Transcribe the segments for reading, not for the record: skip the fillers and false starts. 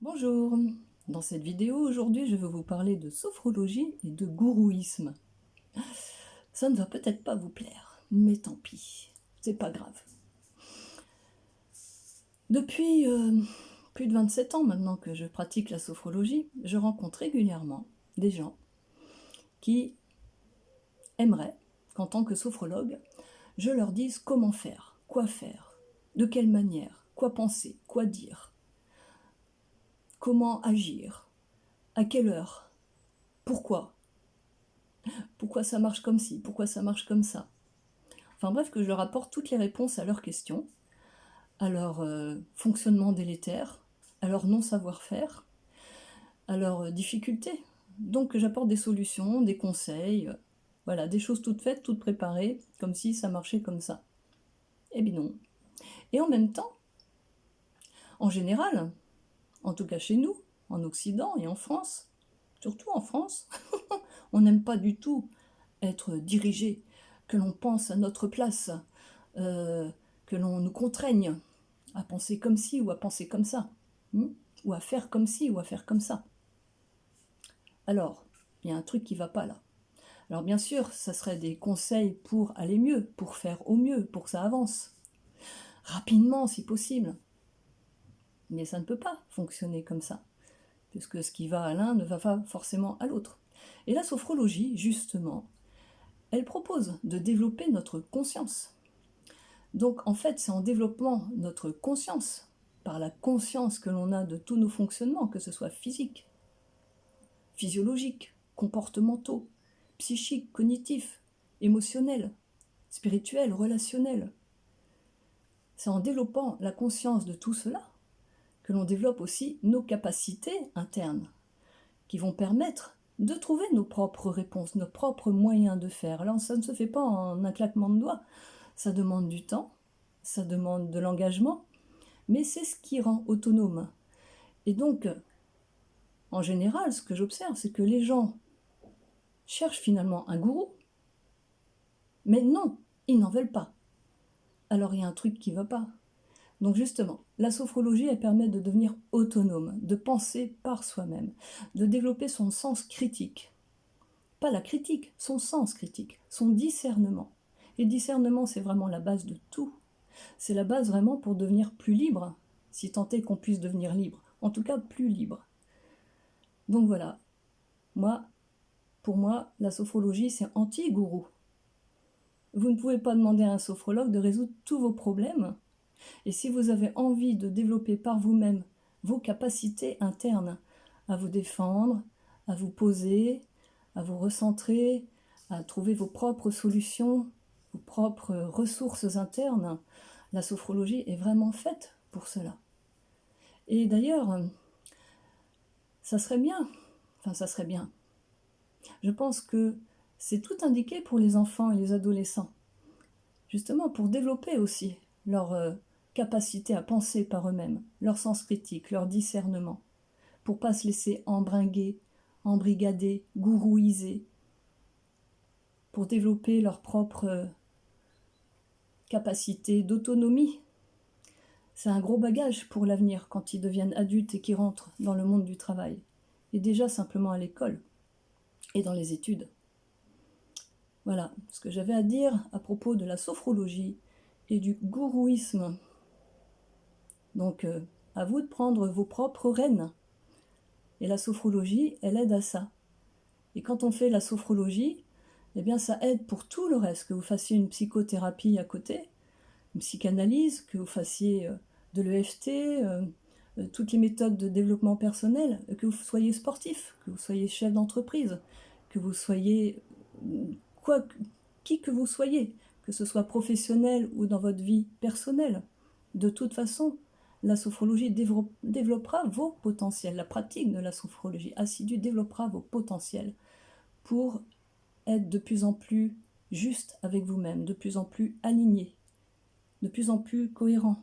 Bonjour, dans cette vidéo aujourd'hui je vais vous parler de sophrologie et de gourouisme. Ça ne va peut-être pas vous plaire, mais tant pis, c'est pas grave. Depuis plus de 27 ans maintenant que je pratique la sophrologie, je rencontre régulièrement des gens qui aimeraient qu'en tant que sophrologue, je leur dise comment faire, de quelle manière, quoi penser, quoi dire, comment agir, à quelle heure, pourquoi. Pourquoi ça marche comme ci, pourquoi ça marche comme ça. Enfin bref, que je leur apporte toutes les réponses à leurs questions, à leur fonctionnement délétère, à leur non-savoir-faire, à leurs difficultés. Donc j'apporte des solutions, des conseils, voilà, des choses toutes faites, toutes préparées, comme si ça marchait comme ça. Eh bien non. Et en même temps, en général, en tout cas chez nous, en Occident et en France, surtout en France, on n'aime pas du tout être dirigé, que l'on pense à notre place, euh, que l'on nous contraigne à penser comme ci ou à penser comme ça, ou à faire comme ci ou à faire comme ça. Alors, il y a un truc qui ne va pas là. Alors bien sûr, ça serait des conseils pour aller mieux, pour faire au mieux, pour que ça avance. Rapidement si possible. Mais ça ne peut pas fonctionner comme ça, puisque ce qui va à l'un ne va pas forcément à l'autre. Et la sophrologie, justement, elle propose de développer notre conscience. Donc en fait, c'est en développant notre conscience, par la conscience que l'on a de tous nos fonctionnements, que ce soit physique, physiologiques, comportementaux, psychiques, cognitifs, émotionnels, spirituels, relationnels. C'est en développant la conscience de tout cela que l'on développe aussi nos capacités internes, qui vont permettre de trouver nos propres réponses, nos propres moyens de faire. Alors ça ne se fait pas en un claquement de doigts, ça demande du temps, ça demande de l'engagement, mais c'est ce qui rend autonome. Et donc, en général, ce que j'observe, c'est que les gens cherchent finalement un gourou, mais non, ils n'en veulent pas. Alors il y a un truc qui ne va pas. Donc justement, la sophrologie, elle permet de devenir autonome, de penser par soi-même, de développer son sens critique. Pas la critique, son sens critique, son discernement. Et le discernement, c'est vraiment la base de tout. C'est la base vraiment pour devenir plus libre, si tant est qu'on puisse devenir libre. En tout cas, plus libre. Donc voilà, moi, pour moi, la sophrologie, c'est anti-gourou. Vous ne pouvez pas demander à un sophrologue de résoudre tous vos problèmes. Et si vous avez envie de développer par vous-même vos capacités internes à vous défendre, à vous poser, à vous recentrer, à trouver vos propres solutions, vos propres ressources internes, la sophrologie est vraiment faite pour cela. Et d'ailleurs, ça serait bien, je pense que c'est tout indiqué pour les enfants et les adolescents, justement pour développer aussi leur capacité à penser par eux-mêmes, leur sens critique, leur discernement, pour ne pas se laisser embringuer, embrigader, gourouiser, pour développer leur propre capacité d'autonomie. C'est un gros bagage pour l'avenir quand ils deviennent adultes et qu'ils rentrent dans le monde du travail, et déjà simplement à l'école et dans les études. Voilà ce que j'avais à dire à propos de la sophrologie et du gourouisme. Donc, à vous de prendre vos propres rênes. Et la sophrologie, elle aide à ça. Et quand on fait la sophrologie, eh bien ça aide pour tout le reste, que vous fassiez une psychothérapie à côté, une psychanalyse, que vous fassiez de l'EFT, toutes les méthodes de développement personnel, que vous soyez sportif, que vous soyez chef d'entreprise, que vous soyez quoi, qui que vous soyez, que ce soit professionnel ou dans votre vie personnelle. De toute façon, la sophrologie développera vos potentiels. La pratique de la sophrologie assidue développera vos potentiels pour être de plus en plus juste avec vous-même, de plus en plus aligné, de plus en plus cohérent,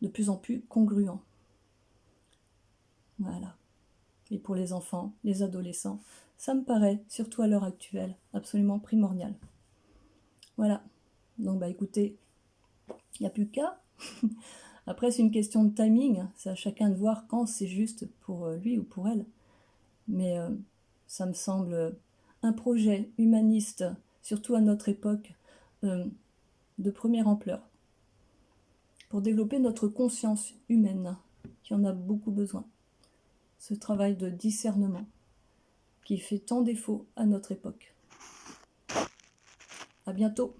de plus en plus congruent. Voilà. Et pour les enfants, les adolescents, ça me paraît, surtout à l'heure actuelle, absolument primordial. Voilà. Donc bah écoutez, il n'y a plus qu'à. Après, c'est une question de timing, c'est à chacun de voir quand c'est juste pour lui ou pour elle. Mais ça me semble un projet humaniste, surtout à notre époque, de première ampleur, pour développer notre conscience humaine, qui en a beaucoup besoin. Ce travail de discernement qui fait tant défaut à notre époque. À bientôt.